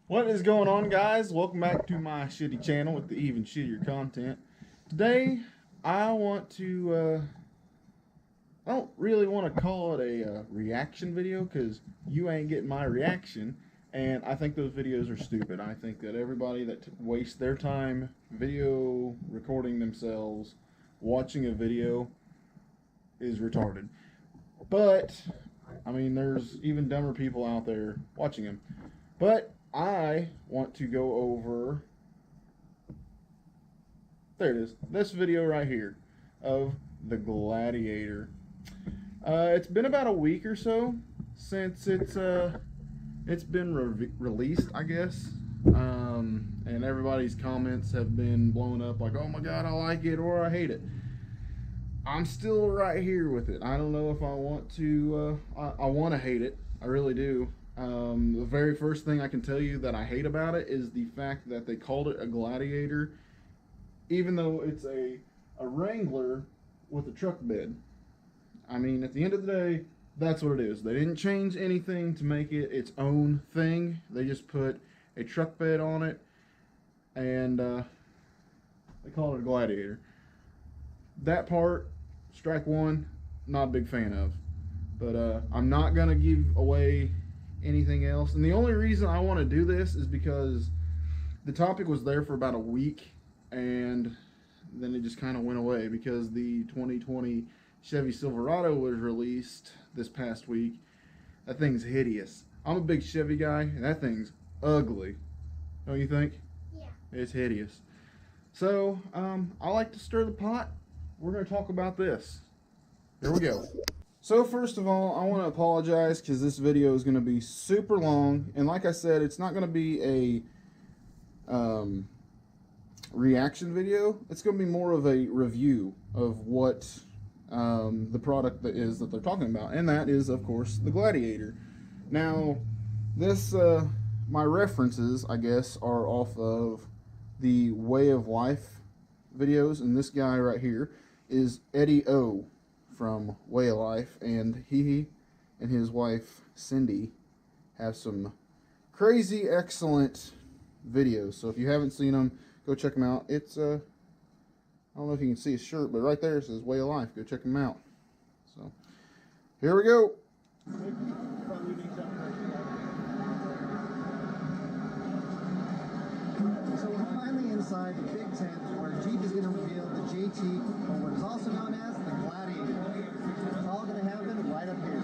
What is going on, guys? Welcome back to my shitty channel with the even shittier content. Today, I want to, I don't really want to call it a reaction video because you ain't getting my reaction, and I think those videos are stupid. I think that everybody that wastes their time video recording themselves watching a video is retarded. But, I mean, there's even dumber people out there watching them. But I want to go over, there it is, this video right here of the Gladiator. It's been about a week or so since it's been released, I guess, and everybody's comments have been blown up like, oh my god, I like it or I hate it. I'm still right here with it. I don't know if I want to, I want to hate it, I really do. The very first thing I can tell you that I hate about it is the fact that they called it a Gladiator, even though it's a Wrangler with a truck bed. I mean, at the end of the day, that's what it is. They didn't change anything to make it its own thing. They just put a truck bed on it, and they call it a Gladiator. That part, strike one, not a big fan of. But I'm not going to give away anything else. And the only reason I want to do this is because the topic was there for about a week, and then it just kind of went away because the 2020 Chevy Silverado was released this past week. That thing's hideous. I'm a big Chevy guy, and that thing's ugly. Don't you think? Yeah. It's hideous. So, I like to stir the pot. We're going to talk about this. Here we go. So first of all, I want to apologize because this video is going to be super long, and like I said, it's not going to be a reaction video. It's going to be more of a review of what the product that is that they're talking about, and that is, of course, the Gladiator. Now, this my references, I guess, are off of the Way of Life videos, and this guy right here is Eddie O from Way of Life, and he and his wife Cindy have some crazy excellent videos. So if you haven't seen them, go check them out. It's I don't know if you can see his shirt, but right there it says Way of Life. Go check them out. So here we go. So we're finally inside the big tent where Jeep is going to reveal the JT, or what is also known as the Gladiator. It's all going to happen right up here.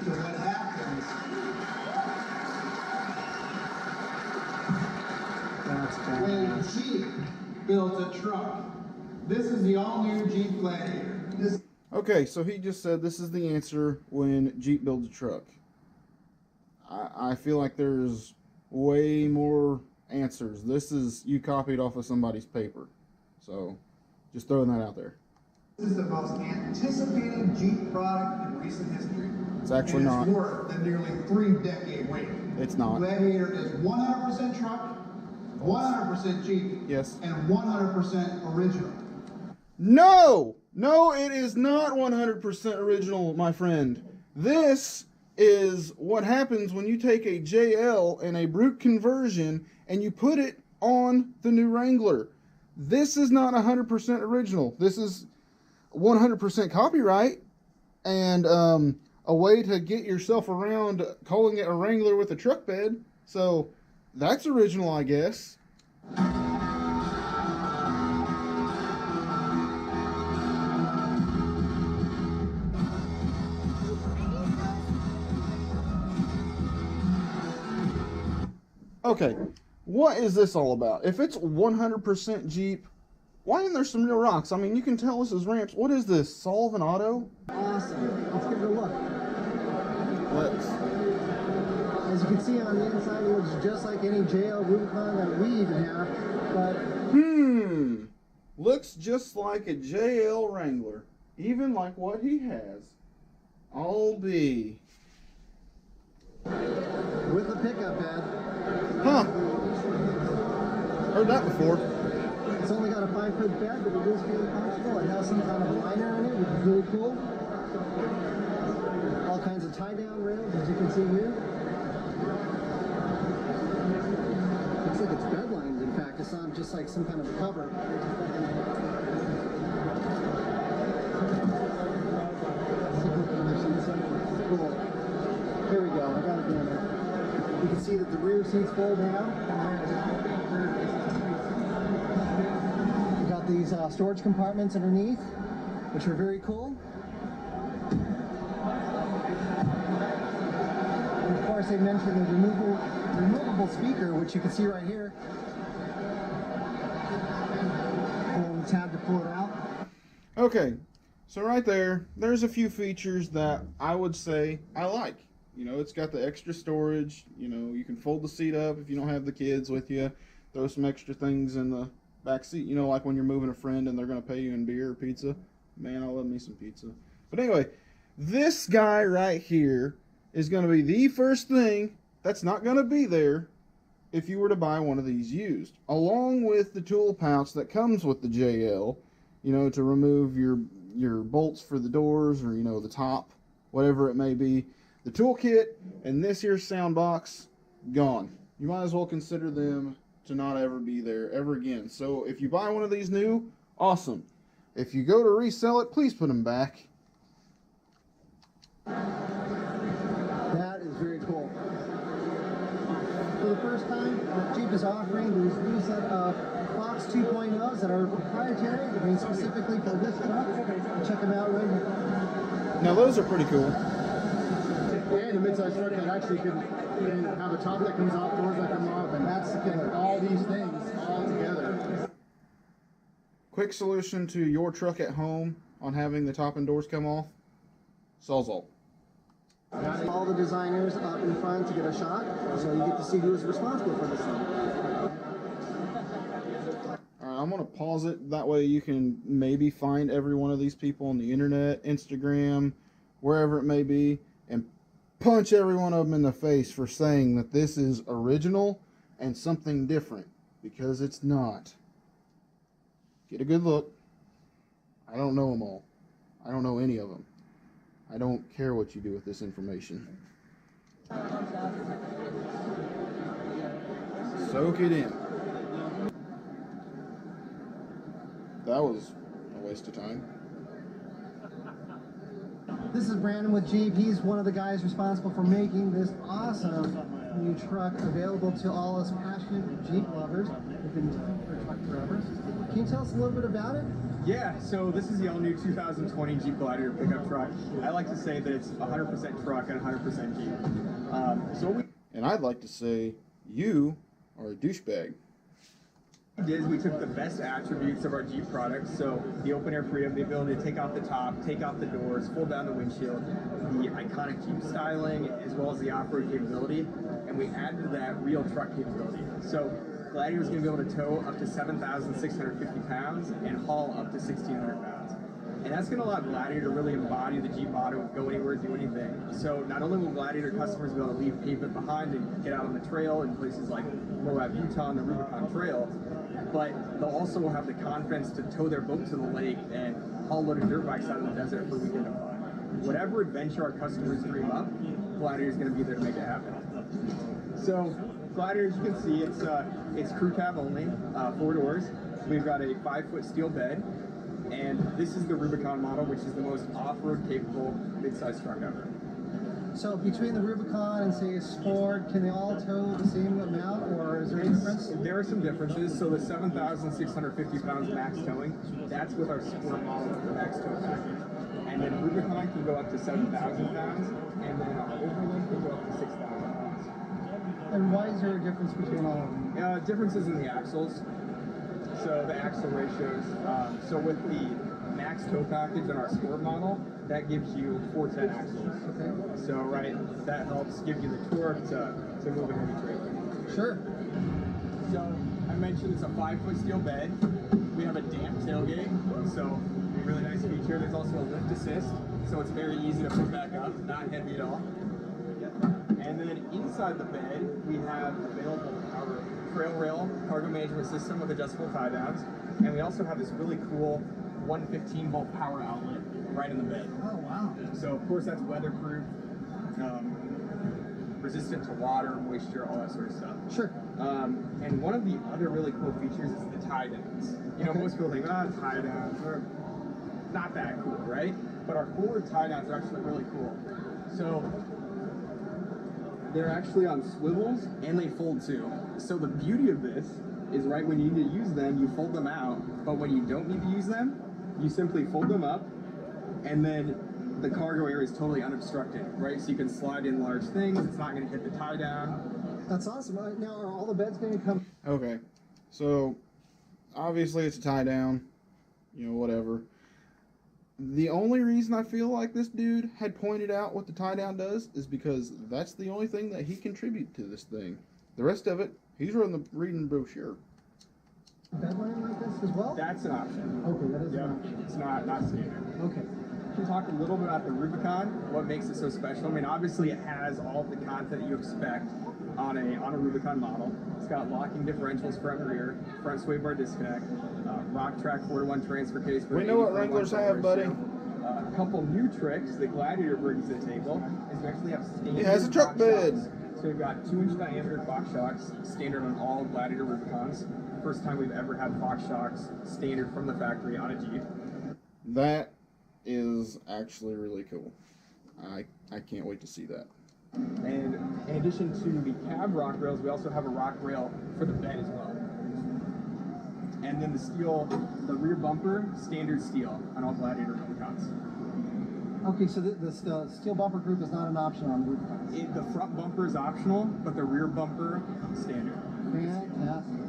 To what happens when Jeep builds a truck. This is the all-new Jeep Gladiator. Okay, so he just said this is the answer when Jeep builds a truck. I feel like there's way more answers. This is, you copied off of somebody's paper. So, just throwing that out there. This is the most anticipated Jeep product in recent history. It's actually not. It's worth the nearly 3-decade wait. It's not. Gladiator is 100% truck, 100% Jeep, yes, and 100% original. No! No, it is not 100% original, my friend. This is what happens when you take a JL and a Brute conversion and you put it on the new Wrangler. This is not 100% original. This is 100% copyright, and a way to get yourself around calling it a Wrangler with a truck bed. So that's original, I guess. Okay, what is this all about? If it's 100% Jeep, why isn't there some real rocks? I mean, you can tell this is ramps. What is this, Solve and Auto? Awesome. Let's give it a look. Let's. As you can see on the inside, it looks just like any JL Rubicon that we even have, but Looks just like a JL Wrangler, even like what he has. All B. with a pickup bed. Huh. Heard that before. It's only got a 5-foot bed, but it is really comfortable. It has some kind of liner in it, which is really cool. All kinds of tie-down rails, as you can see here. Looks like it's bed lined, in fact. It's not just like some kind of cover. Cool. Here we go. I got it down there. You can see that the rear seats fold down. You got these storage compartments underneath, which are very cool. And of course, they mentioned the removable speaker, which you can see right here. Pull the tab to pull it out. Okay, so right there, there's a few features that I would say I like. You know, it's got the extra storage. You know, you can fold the seat up if you don't have the kids with you. Throw some extra things in the back seat. You know, like when you're moving a friend and they're going to pay you in beer or pizza. Man, I love me some pizza. But anyway, this guy right here is going to be the first thing that's not going to be there if you were to buy one of these used. Along with the tool pouch that comes with the JL, you know, to remove your bolts for the doors or, you know, the top, whatever it may be. The toolkit and this here sound box, gone. You might as well consider them to not ever be there ever again. So if you buy one of these new, awesome. If you go to resell it, please put them back. That is very cool. For the first time, Jeep is offering these new set of Fox 2.0s that are proprietary, made specifically for this truck. Check them out right here. Now those are pretty cool. And a mid-sized truck that actually can have a top that comes off, doors that come off, and that's all these things all together. Quick solution to your truck at home on having the top and doors come off. Sawzall. All the designers up in front to get a shot, so you get to see who's responsible for this thing. Alright, I'm going to pause it. That way you can maybe find every one of these people on the internet, Instagram, wherever it may be, and punch every one of them in the face for saying that this is original and something different, because it's not. Get a good look. I don't know them all. I don't know any of them. I don't care what you do with this information. Soak it in. That was a waste of time. This is Brandon with Jeep. He's one of the guys responsible for making this awesome new truck available to all us passionate Jeep lovers who've been looking for a truck forever. Can you tell us a little bit about it? Yeah, so this is the all-new 2020 Jeep Gladiator pickup truck. I like to say that it's 100% truck and 100% Jeep. And I'd like to say you are a douchebag. What we did is we took the best attributes of our Jeep products, so the open air freedom, the ability to take off the top, take off the doors, fold down the windshield, the iconic Jeep styling, as well as the off-road capability, and we added to that real truck capability. So Gladiator is going to be able to tow up to 7,650 pounds and haul up to 1,600 pounds. And that's going to allow Gladiator to really embody the Jeep motto of go anywhere, do anything. So not only will Gladiator customers be able to leave pavement behind and get out on the trail in places like Moab, Utah, and the Rubicon Trail, but they'll also have the confidence to tow their boat to the lake and haul loaded dirt bikes out of the desert for a weekend of fun. Whatever adventure our customers dream up, Gladiator is going to be there to make it happen. So Gladiator, as you can see, it's crew cab only, 4 doors. We've got a 5-foot steel bed. And this is the Rubicon model, which is the most off-road capable mid-size truck ever. So between the Rubicon and say a Sport, can they all tow the same amount, or is there a difference? There are some differences. So the 7,650 pounds max towing, that's with our Sport model with the max tow package. And then Rubicon can go up to 7,000 pounds, and then our Overland can go up to 6,000 pounds. And why is there a difference between all of them? Differences in the axles. So the axle ratios. So with the max tow package in our sport model, that gives you 410 axles. Okay. So that helps give you the torque to move a heavy trailer. Sure. So I mentioned it's a 5-foot steel bed. We have a damp tailgate, so a really nice feature. There's also a lift assist, so it's very easy to put back up, not heavy at all. And then inside the bed, we have available our trail rail cargo management system with adjustable tie downs, and we also have this really cool 115 volt power outlet right in the bed. Oh, wow. So of course that's weatherproof, resistant to water, moisture, all that sort of stuff. Sure. And one of the other really cool features is the tie downs. You know, Okay. most people think, tie downs are not that cool, right? But our forward tie downs are actually really cool. So they're actually on swivels and they fold too. So the beauty of this is right when you need to use them, you fold them out. But when you don't need to use them, you simply fold them up, and then the cargo area is totally unobstructed, right? So you can slide in large things. It's not going to hit the tie down. That's awesome. Now, are all the beds going to come? Okay, so obviously it's a tie down, you know, whatever. The only reason I feel like this dude had pointed out what the tie down does is because that's the only thing that he contributed to this thing. The rest of it, he's reading the brochure. Bed line like this as well? That's an option. Okay, that is Yep. an option. It's not standard. Okay. Can you talk a little bit about the Rubicon? What makes it so special? I mean, obviously it has all of the content you expect on a Rubicon model. It's got locking differentials front and rear, front sway bar disconnect, rock track 4-to-1 transfer case. For We know what Wranglers have, buddy. A couple new tricks that Gladiator brings to the table is we actually have standard. It has a truck box bed. shocks. So we've got 2-inch diameter box shocks, standard on all Gladiator Rubicons. First time we've ever had box shocks standard from the factory on a Jeep. That is actually really cool. I can't wait to see that. And in addition to the cab rock rails, we also have a rock rail for the bed as well. And then the rear bumper, standard steel on all Gladiator Rubicons. Okay, so the steel bumper group is not an option on Rubicons. The front bumper is optional, but the rear bumper, standard. Fantastic.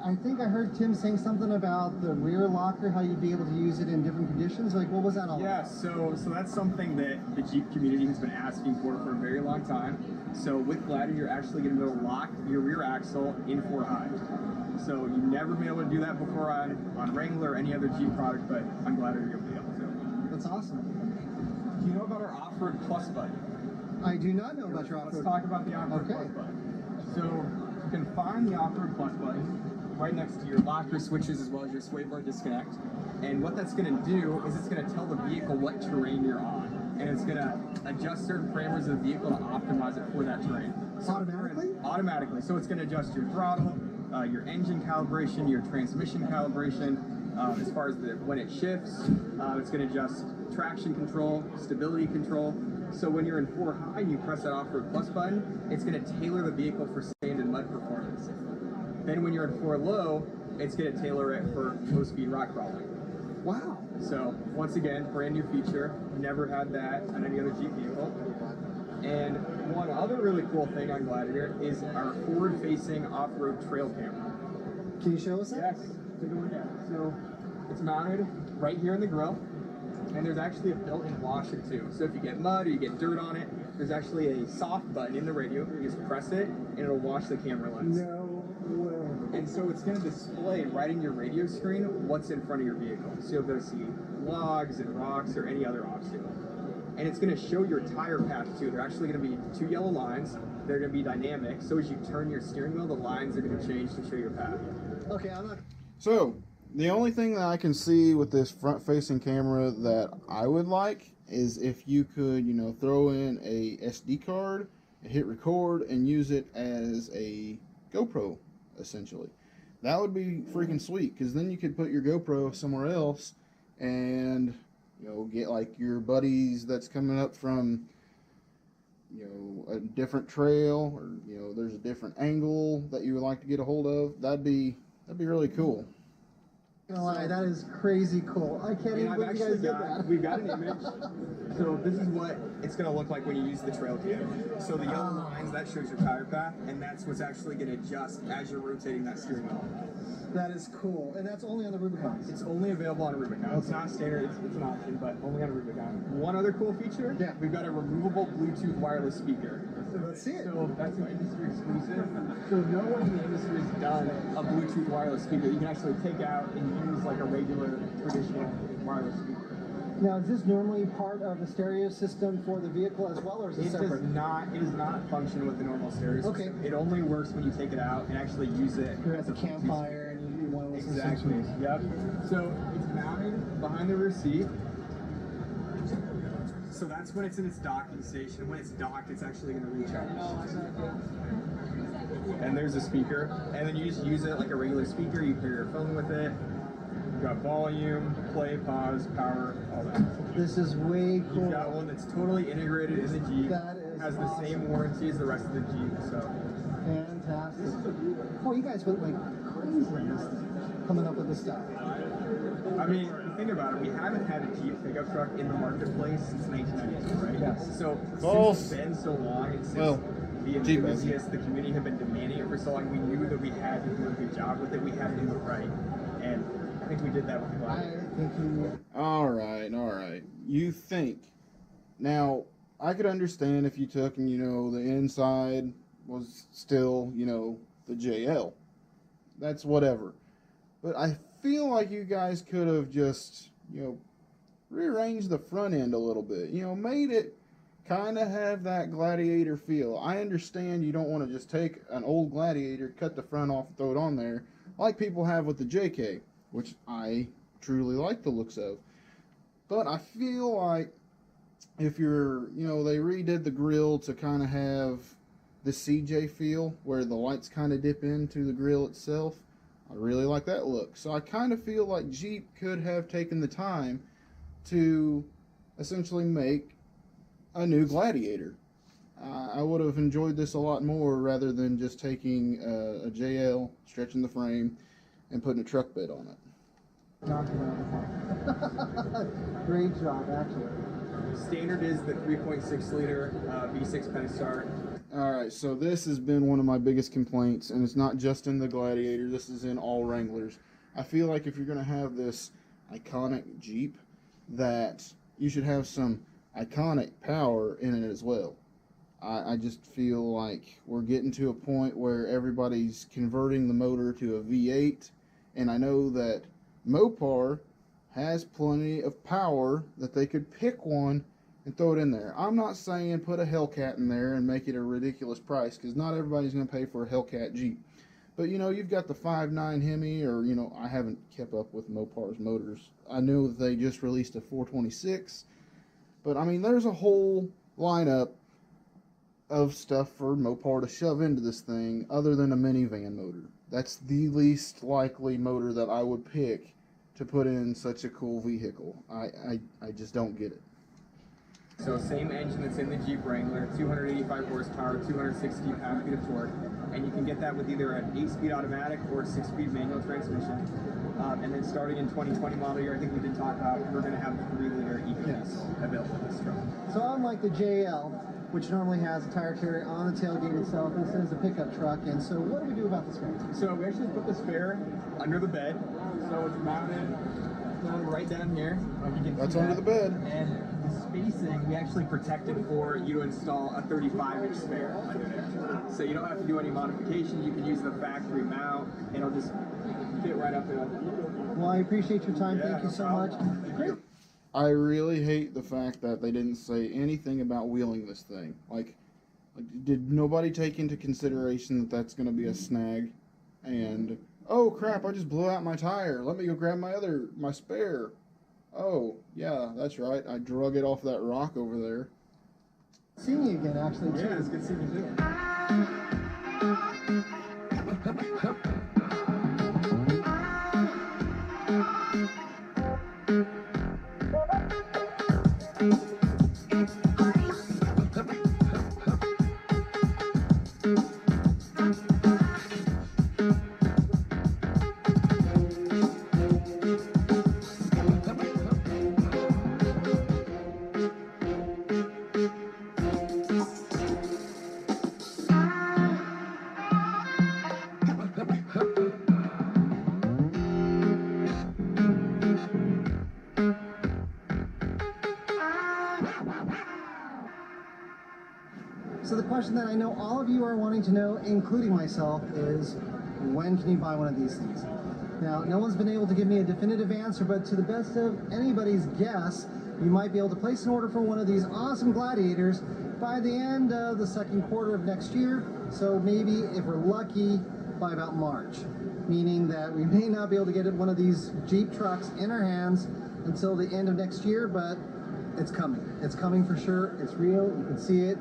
I think I heard Tim saying something about the rear locker, how you'd be able to use it in different conditions. Like, what was that all Yeah, about? so that's something that the Jeep community has been asking for a very long time. So with Gladiator, you're actually going to be able to lock your rear axle in 4 high. So you've never been able to do that before on Wrangler or any other Jeep product, but on Gladiator you'll be able to. That's awesome. Do you know about our Off-Road Plus button? I do not know about your Let's off-road. talk about the Off-Road Okay. Plus button. So you can find the Off-Road Plus button right next to your locker switches as well as your sway bar disconnect. And what that's going to do is it's going to tell the vehicle what terrain you're on. And it's going to adjust certain parameters of the vehicle to optimize it for that terrain. So Automatically? Automatically. So it's going to adjust your throttle, your engine calibration, your transmission calibration. As far as when it shifts, it's going to adjust traction control, stability control. So when you're in 4 high and you press that Off-Road Plus button, it's going to tailor the vehicle for sand and mud performance. Then when you're in 4 low, it's going to tailor it for low-speed rock crawling. Wow. So once again, brand new feature. Never had that on any other Jeep vehicle. And one other really cool thing on Gladiator is our forward-facing off-road trail camera. Can you show us that? Yes, take a look at it. So it's mounted right here in the grill, and there's actually a built-in washer too. So if you get mud or you get dirt on it, there's actually a soft button in the radio. You just press it, and it'll wash the camera lens. No way. And so it's going to display right in your radio screen what's in front of your vehicle. So you'll be able to see logs and rocks or any other obstacle. And it's going to show your tire path too. They're actually going to be 2 yellow lines. They're going to be dynamic. So as you turn your steering wheel, the lines are going to change to show your path. Okay, I'm not. So, the only thing that I can see with this front-facing camera that I would like is if you could, you know, throw in a SD card, and hit record, and use it as a GoPro, essentially. That would be freaking sweet, because then you could put your GoPro somewhere else and, you know, get like your buddies that's coming up from, you know, a different trail, or, you know, there's a different angle that you would like to get a hold of. That'd be really cool. Gonna lie, that is crazy cool. I can't even believe you guys did that. We've got an image. So this is what it's going to look like when you use the trail cam. So the yellow lines, that shows your tire path, and that's what's actually going to adjust as you're rotating that steering wheel. That is cool, and that's only on the Rubicons. It's only available on a Rubicon. It's not standard, it's an option, but only on a Rubicon. One other cool feature, Yeah. we've got a removable Bluetooth wireless speaker. Let's see it. So that's an industry exclusive. So no one in the industry has done a Bluetooth wireless speaker. You can actually take out and use like a regular, traditional wireless speaker. Now, is this normally part of the stereo system for the vehicle as well, or is it separate? It does not function with the normal stereo system. Okay. It only works when you take it out and actually use it. As a campfire, and you want to listen Exactly. to some Yep. So it's mounted behind the rear seat. So that's when it's in its docking station. When it's docked, it's actually going to recharge. And there's a speaker. And then you just use it like a regular speaker. You pair your phone with it. You've got volume, play, pause, power, all that. This is way cool. You've got one that's totally integrated in the Jeep. That is has the awesome. same warranty as the rest of the Jeep. So Fantastic. Oh, you guys went like crazy on this thing, coming up with this stuff. I mean, think about it. We haven't had a Jeep pickup truck in the marketplace since 1992, right? Yes. So False. since it's been so long, and since Well, the Jeep enthusiasts, the community have been demanding it for so long, we knew that we had to do a good job with it. We had to do it right, and I think we did that with the I Gladiator. think you. All right. You think. Now, I could understand if you took and, the inside was still, the JL. That's whatever. But I feel like you guys could have just, rearranged the front end a little bit. Made it kind of have that Gladiator feel. I understand you don't want to just take an old Gladiator, cut the front off, and throw it on there, like people have with the JK, which I truly like the looks of. But I feel like if you're, they redid the grille to kind of have the CJ feel, where the lights kind of dip into the grille itself. I really like that look. So I kind of feel like Jeep could have taken the time to essentially make a new Gladiator. I would have enjoyed this a lot more rather than just taking a JL, stretching the frame, and putting a truck bed on it. Knocked it out of the park. Great job, actually. Standard is the 3.6 liter V6 Pentastar. Alright, so this has been one of my biggest complaints, and it's not just in the Gladiator, this is in all Wranglers. I feel like if you're going to have this iconic Jeep, that you should have some iconic power in it as well. I just feel like we're getting to a point where everybody's converting the motor to a V8, and I know that Mopar has plenty of power that they could pick one and throw it in there. I'm not saying put a Hellcat in there and make it a ridiculous price, because not everybody's going to pay for a Hellcat Jeep. But, you've got the 5.9 Hemi, or, I haven't kept up with Mopar's motors. I know that they just released a 426, but, I mean, there's a whole lineup of stuff for Mopar to shove into this thing other than a minivan motor. That's the least likely motor that I would pick to put in such a cool vehicle. I just don't get it. So same engine that's in the Jeep Wrangler, 285 horsepower, 260 pound-feet of torque, and you can get that with either an 8-speed automatic or a 6-speed manual transmission. And then starting in 2020 model year, I think we did talk about, we're going to have the 3-liter EPS available in this truck. So unlike the JL, which normally has a tire carrier on the tailgate itself, this is a pickup truck. And so what do we do about this one? So we actually put the spare under the bed, so it's mounted right down here. Like you can That's see under that. the bed. And the spacing, we actually protected for you to install a 35-inch spare under there. So you don't have to do any modification. You can use the factory mount, and it'll just fit right up there. Well, I appreciate your time. Yeah, Thank you no so problem. much. Great. I really hate the fact that they didn't say anything about wheeling this thing. Like did nobody take into consideration that that's going to be a snag? And, oh crap, I just blew out my tire. Let me go grab my spare. Oh, yeah, that's right. I drug it off that rock over there. Seeing you again, actually, too. Yeah, it's good seeing you too. the question that I know all of you are wanting to know, including myself, is when can you buy one of these things? Now, no one's been able to give me a definitive answer, but to the best of anybody's guess, you might be able to place an order for one of these awesome Gladiators by the end of the second quarter of next year. So maybe, if we're lucky, by about March. Meaning that we may not be able to get one of these Jeep trucks in our hands until the end of next year, but it's coming. It's coming for sure. It's real. You can see it.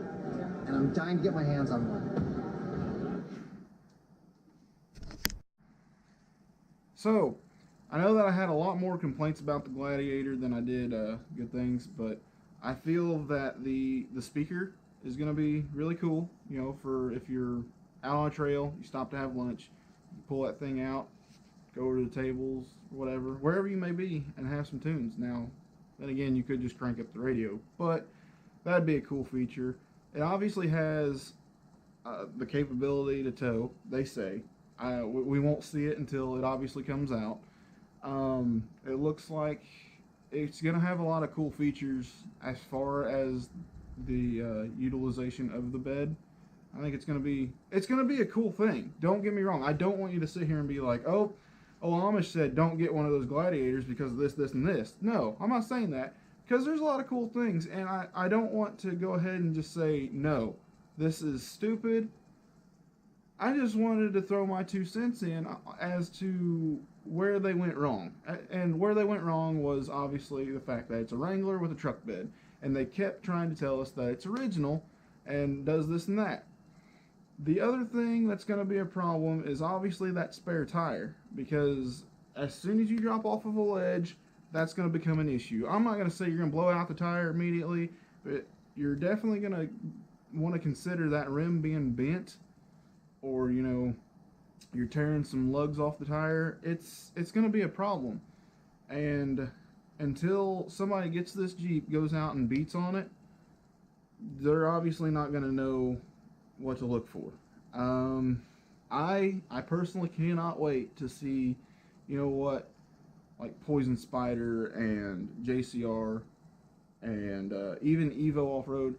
And I'm dying to get my hands on one. So, I know that I had a lot more complaints about the Gladiator than I did good things, but I feel that the speaker is going to be really cool, you know, for if you're out on a trail, you stop to have lunch, you pull that thing out, go over to the tables, whatever, wherever you may be, and have some tunes. Now, then again, you could just crank up the radio, but that'd be a cool feature. It obviously has the capability to tow, they say. We won't see it until it obviously comes out. It looks like it's going to have a lot of cool features as far as the utilization of the bed. I think it's going to be a cool thing. Don't get me wrong. I don't want you to sit here and be like, oh, Amish said don't get one of those Gladiators because of this, this, and this. No, I'm not saying that, because there's a lot of cool things, and I don't want to go ahead and just say, no, this is stupid. I just wanted to throw my 2 cents in as to where they went wrong. And where they went wrong was obviously the fact that it's a Wrangler with a truck bed. And they kept trying to tell us that it's original and does this and that. The other thing that's going to be a problem is obviously that spare tire. Because as soon as you drop off of a ledge, that's going to become an issue. I'm not going to say you're going to blow out the tire immediately, but you're definitely going to want to consider that rim being bent, or, you know, you're tearing some lugs off the tire. It's going to be a problem. And until somebody gets this Jeep, goes out and beats on it, they're obviously not going to know what to look for. I personally cannot wait to see, you know what, like Poison Spider and JCR and even Evo Off-Road.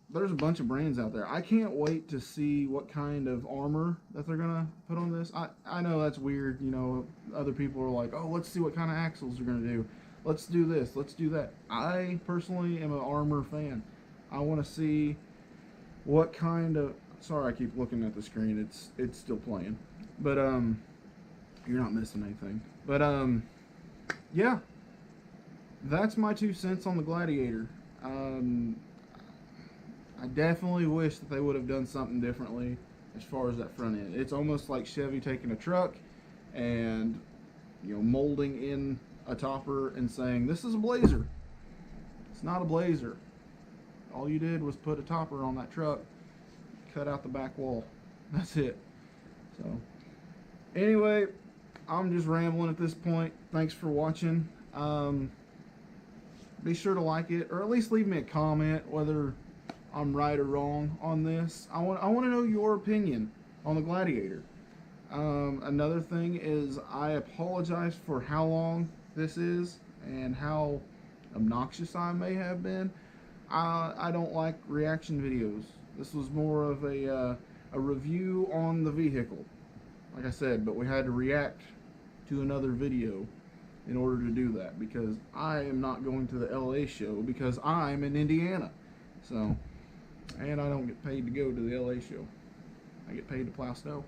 There's a bunch of brands out there. I can't wait to see what kind of armor that they're gonna put on this. I know that's weird, you know, other people are like, oh, let's see what kind of axles they're gonna do. Let's do this, let's do that. I personally am an armor fan. I want to see what kind of, sorry I keep looking at the screen, it's still playing. But you're not missing anything. But yeah. That's my 2 cents on the Gladiator. I definitely wish that they would have done something differently as far as that front end. It's almost like Chevy taking a truck and, you know, molding in a topper and saying, this is a Blazer. It's not a Blazer. All you did was put a topper on that truck, cut out the back wall. That's it. So, anyway, I'm just rambling at this point. Thanks for watching. Be sure to like it, or at least leave me a comment whether I'm right or wrong on this. I want to know your opinion on the Gladiator. Another thing is, I apologize for how long this is and how obnoxious I may have been. I don't like reaction videos. This was more of a review on the vehicle, like I said, but we had to react to another video in order to do that, because I am not going to the LA show because I'm in Indiana. So, and I don't get paid to go to the LA show. I get paid to plow snow.